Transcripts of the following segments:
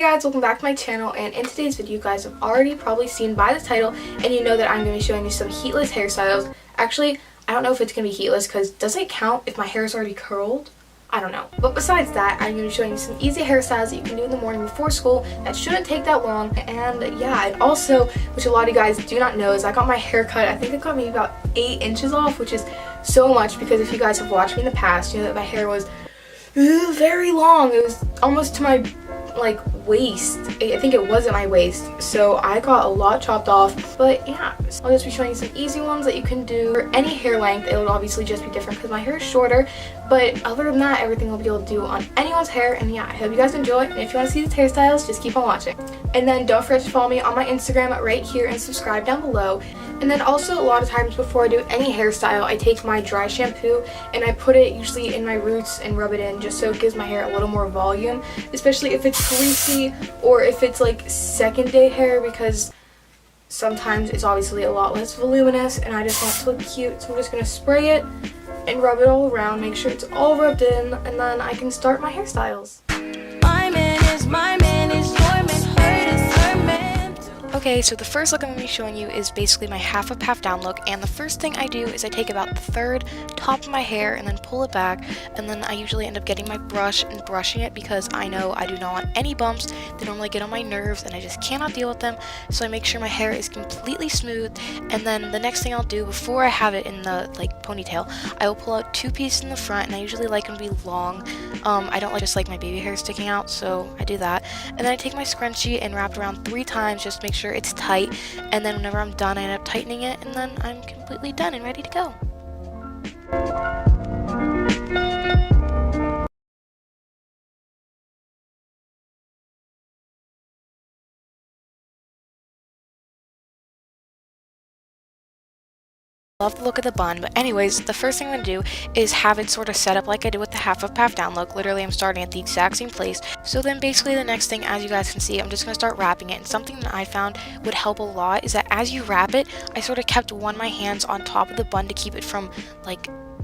guys, welcome back to my channel, and in today's video you guys have already probably seen by the title and you know that I'm going to be showing you some heatless hairstyles. Actually, I don't know if it's going to be heatless because does it count if my hair is already curled? I don't know. But besides that, I'm going to be showing you some easy hairstyles that you can do in the morning before school that shouldn't take that long. And yeah, and also, which a lot of you guys do not know, is I got my hair cut. I think it got me about 8 inches off, which is so much because if you guys have watched me in the past, you know that my hair was very long. It was almost to my waist. I think it was at my waist, so I got a lot chopped off. But yeah, so I'll just be showing you some easy ones that you can do for any hair length. It would obviously just be different because my hair is shorter, but other than that, everything will be able to do on anyone's hair. And yeah, I hope you guys enjoy, and if you want to see these hairstyles, just keep on watching. And then don't forget to follow me on my Instagram right here and subscribe down below. And then also, a lot of times before I do any hairstyle, I take my dry shampoo and I put it usually in my roots and rub it in just so it gives my hair a little more volume, especially if it's greasy or if it's like second day hair, because sometimes it's obviously a lot less voluminous and I just want it to look cute. So I'm just going to spray it and rub it all around, make sure it's all rubbed in, and then I can start my hairstyles. My man is your man, hurt is her man. Okay, so the first look I'm going to be showing you is basically my half up, half down look, and the first thing I do is I take about the third top of my hair and then pull it back, and then I usually end up getting my brush and brushing it because I know I do not want any bumps. They normally get on my nerves and I just cannot deal with them, so I make sure my hair is completely smooth. And then the next thing I'll do before I have it in the ponytail, I will pull out 2 pieces in the front, and I usually like them to be long. I don't just like my baby hair sticking out, so I do that. And then I take my scrunchie and wrap it around 3 times just to make sure it's tight, and then whenever I'm done I end up tightening it, and then I'm completely done and ready to go. Love the look of the bun, but anyways, the first thing I'm going to do is have it sort of set up like I did with the half up, half down look. Literally, I'm starting at the exact same place. So then basically the next thing, as you guys can see, I'm just going to start wrapping it. And something that I found would help a lot is that as you wrap it, I sort of kept one of my hands on top of the bun to keep it from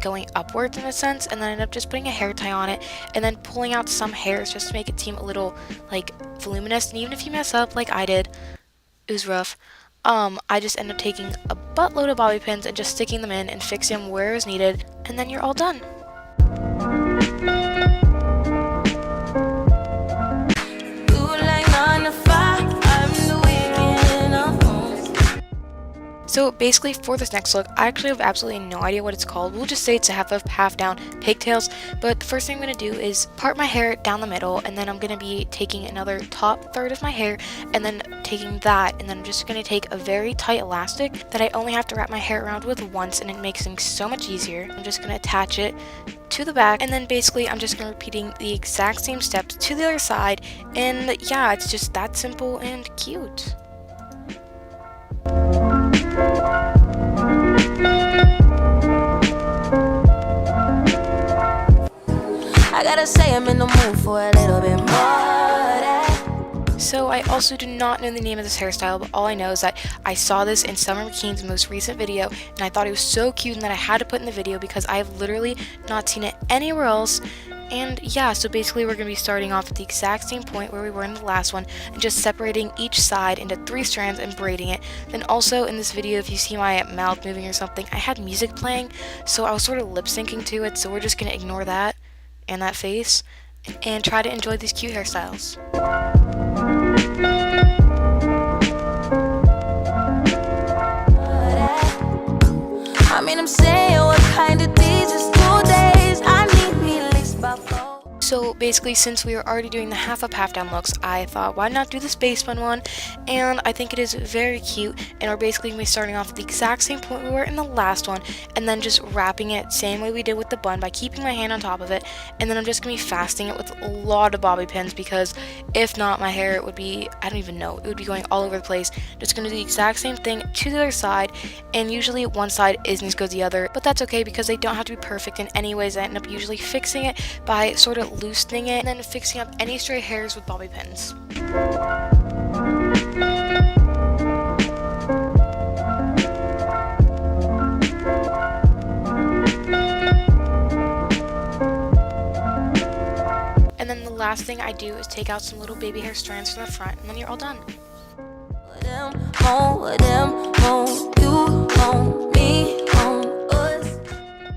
going upwards in a sense, and then I end up just putting a hair tie on it and then pulling out some hairs just to make it seem a little voluminous. And even if you mess up like I did, it was rough. I just end up taking a buttload of bobby pins and just sticking them in and fixing them where is needed, and then you're all done. So basically for this next look, I actually have absolutely no idea what it's called. We'll just say it's a half up, half down pigtails. But the first thing I'm going to do is part my hair down the middle, and then I'm going to be taking another top third of my hair and then taking that, and then I'm just going to take a very tight elastic that I only have to wrap my hair around with once, and it makes things so much easier. I'm just going to attach it to the back, and then basically I'm just going to be repeating the exact same steps to the other side, and yeah, it's just that simple and cute. I gotta say I'm in the mood for a little bit more. So I also do not know the name of this hairstyle, but all I know is that I saw this in Summer McKean's most recent video, and I thought it was so cute and that I had to put in the video because I have literally not seen it anywhere else. And yeah, so basically we're going to be starting off at the exact same point where we were in the last one and just separating each side into 3 strands and braiding it. Then also in this video, if you see my mouth moving or something, I had music playing, so I was sort of lip syncing to it, so we're just going to ignore that and that face and try to enjoy these cute hairstyles. I'm saying, what kind of days is 2 days? I need me at least about 4. So basically, since we were already doing the half up, half down looks, I thought, why not do the space bun one? And I think it is very cute, and we're basically going to be starting off at the exact same point we were in the last one, and then just wrapping it same way we did with the bun by keeping my hand on top of it, and then I'm just going to be fasting it with a lot of bobby pins because if not, my hair would be, I don't even know, it would be going all over the place. Just going to do the exact same thing to the other side, and usually one side isn't as good as the other, but that's okay because they don't have to be perfect in any ways. I end up usually fixing it by sort of loosening it and then fixing up any stray hairs with bobby pins. last thing I do is take out some little baby hair strands from the front, and then you're all done.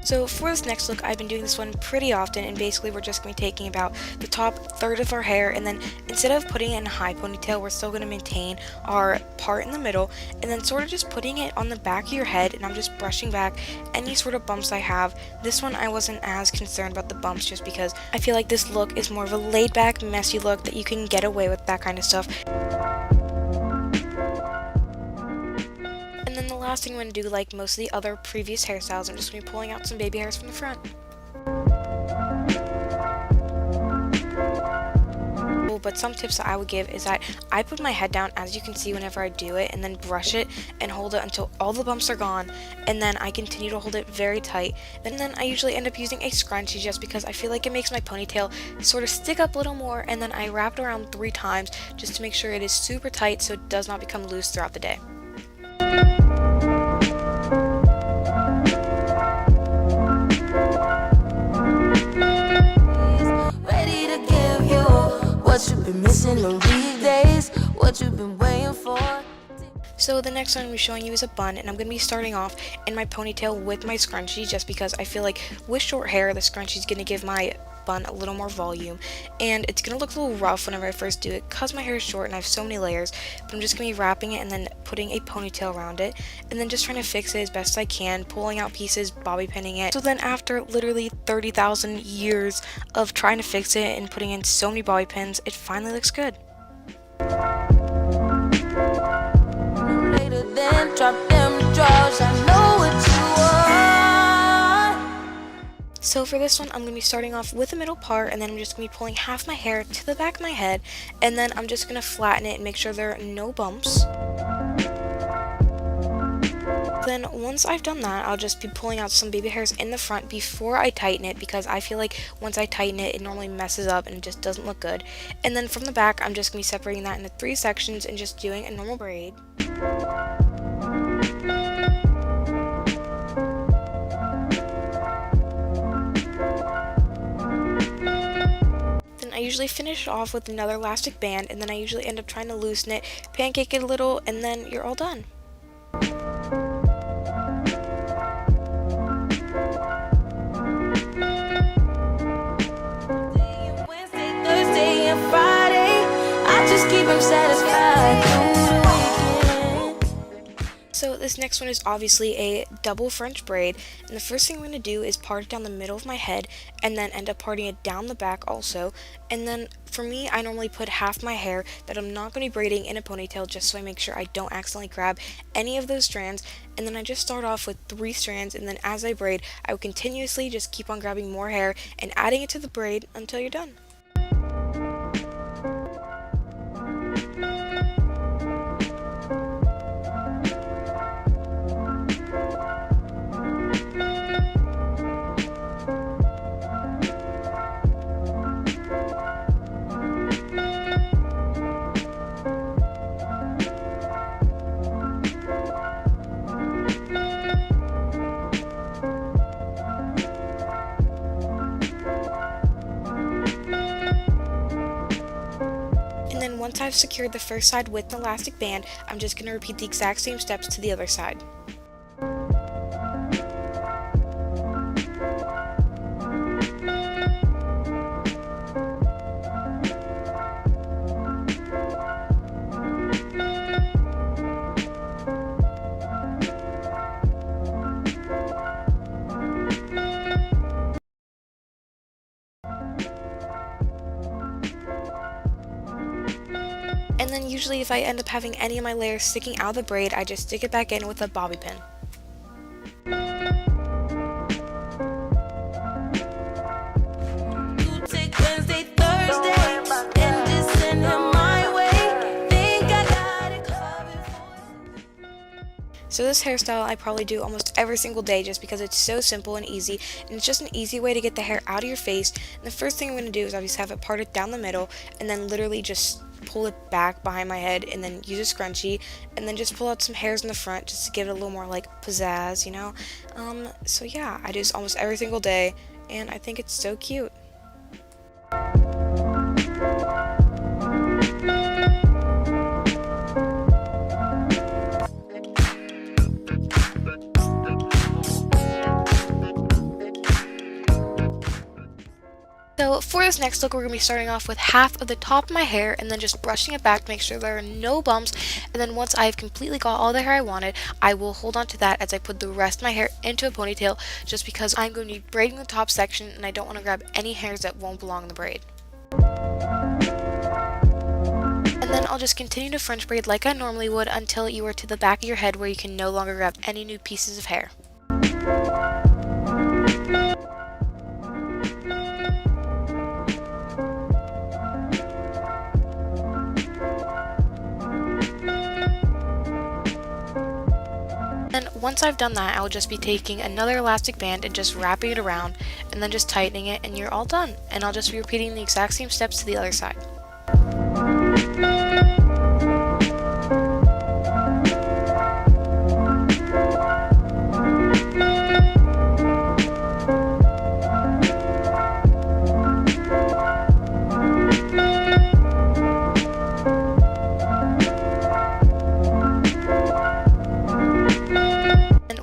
So for this next look, I've been doing this one pretty often, and basically we're just going to be taking about the top third of our hair, and then instead of putting it in a high ponytail, we're still going to maintain our part in the middle, and then sort of just putting it on the back of your head, and I'm just brushing back any sort of bumps I have. This one I wasn't as concerned about the bumps just because I feel like this look is more of a laid back, messy look that you can get away with that kind of stuff. And then the last thing I'm going to do, like most of the other previous hairstyles, I'm just going to be pulling out some baby hairs from the front. But some tips that I would give is that I put my head down, as you can see, whenever I do it, and then brush it and hold it until all the bumps are gone, and then I continue to hold it very tight. And then I usually end up using a scrunchie just because I feel like it makes my ponytail sort of stick up a little more, and then I wrap it around 3 times just to make sure it is super tight so it does not become loose throughout the day. What you've been missing on weekdays, what you've been waiting for. So the next one I'm showing you is a bun, and I'm going to be starting off in my ponytail with my scrunchie just because I feel like with short hair the scrunchie is going to give my bun a little more volume, and it's going to look a little rough whenever I first do it because my hair is short and I have so many layers, but I'm just going to be wrapping it and then putting a ponytail around it, and then just trying to fix it as best I can, pulling out pieces, bobby pinning it. So then after literally 30,000 years of trying to fix it and putting in so many bobby pins, it finally looks good. So for this one, I'm going to be starting off with the middle part, and then I'm just going to be pulling half my hair to the back of my head, and then I'm just going to flatten it and make sure there are no bumps. Then once I've done that, I'll just be pulling out some baby hairs in the front before I tighten it, because I feel like once I tighten it, it normally messes up and it just doesn't look good. And then from the back, I'm just going to be separating that into 3 sections and just doing a normal braid. I usually finish it off with another elastic band, and then I usually end up trying to loosen it, pancake it a little, and then you're all done. Wednesday, Thursday, and Friday, I just keep them satisfied. So this next one is obviously a double French braid, and the first thing I'm going to do is part it down the middle of my head and then end up parting it down the back also. And then for me, I normally put half my hair that I'm not going to be braiding in a ponytail just so I make sure I don't accidentally grab any of those strands, and then I just start off with 3 strands, and then as I braid, I will continuously just keep on grabbing more hair and adding it to the braid until you're done. Once I've secured the first side with an elastic band, I'm just going to repeat the exact same steps to the other side. And then usually if I end up having any of my layers sticking out of the braid, I just stick it back in with a bobby pin. So this hairstyle I probably do almost every single day just because it's so simple and easy, and it's just an easy way to get the hair out of your face. And the first thing I'm going to do is obviously have it parted down the middle, and then literally just pull it back behind my head, and then use a scrunchie, and then just pull out some hairs in the front just to give it a little more like pizzazz, you know? So yeah, I do this almost every single day, and I think it's so cute. So for this next look, we're going to be starting off with half of the top of my hair and then just brushing it back to make sure there are no bumps. And then once I've completely got all the hair I wanted, I will hold on to that as I put the rest of my hair into a ponytail, just because I'm going to be braiding the top section and I don't want to grab any hairs that won't belong in the braid. And then I'll just continue to French braid like I normally would until you are to the back of your head where you can no longer grab any new pieces of hair. And once I've done that, I'll just be taking another elastic band and just wrapping it around and then just tightening it, and you're all done. And I'll just be repeating the exact same steps to the other side.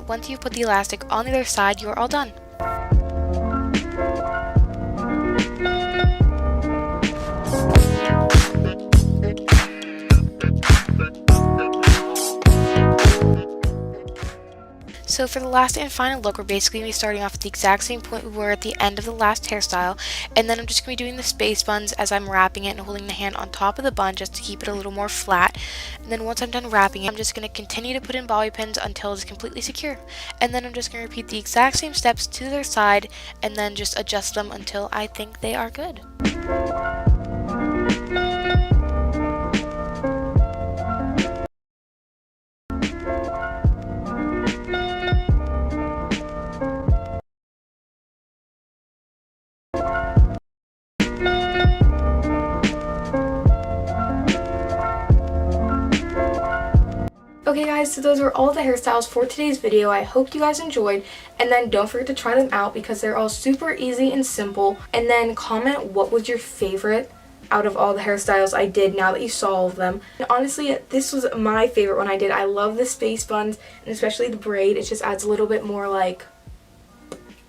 Once you've put the elastic on the other side, you are all done. So for the last and final look, we're basically going to be starting off at the exact same point we were at the end of the last hairstyle, and then I'm just going to be doing the space buns as I'm wrapping it and holding the hand on top of the bun just to keep it a little more flat. And then once I'm done wrapping it, I'm just going to continue to put in bobby pins until it's completely secure. And then I'm just going to repeat the exact same steps to their side and then just adjust them until I think they are good. Okay guys, so those were all the hairstyles for today's video. I hope you guys enjoyed, and then don't forget to try them out because they're all super easy and simple. And then comment what was your favorite out of all the hairstyles I did now that you saw all of them. And honestly, this was my favorite one I did. I love the space buns and especially the braid. It just adds a little bit more like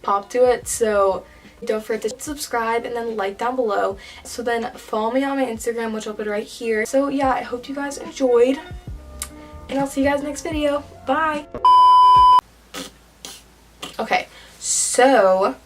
pop to it. So don't forget to subscribe and then like down below. So then follow me on my Instagram, which I'll put right here. So yeah, I hope you guys enjoyed. And I'll see you guys next video. Bye! Okay, so